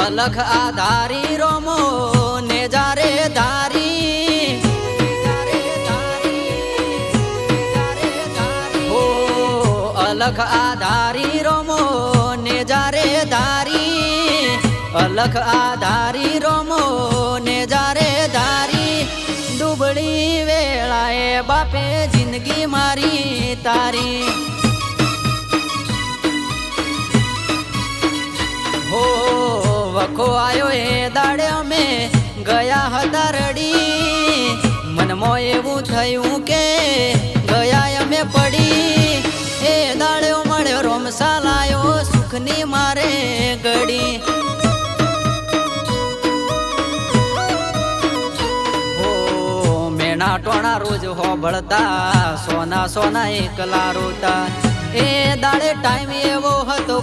અલખ આધારી રોમો ને જારે ધારી હો અલખ આધારી રોમો ને જારે ધારી અલખ આધારી રોમો ને જારે ધારી ડૂબળી વેળાએ બાપે જિંદગી મારી તારી હો વખો આયો એ દાડે અમે ગયા હતા રડી મનમાં એવું થયું કે ગયા અમે પડી એ દાડ્યો મળ્યો રોમસાલ આયો સુખની મારે ગડી ટોણા રોજ હોબળતા સોના સોના એકલા રોતા એ દાડે ટાઈમ એવો હતો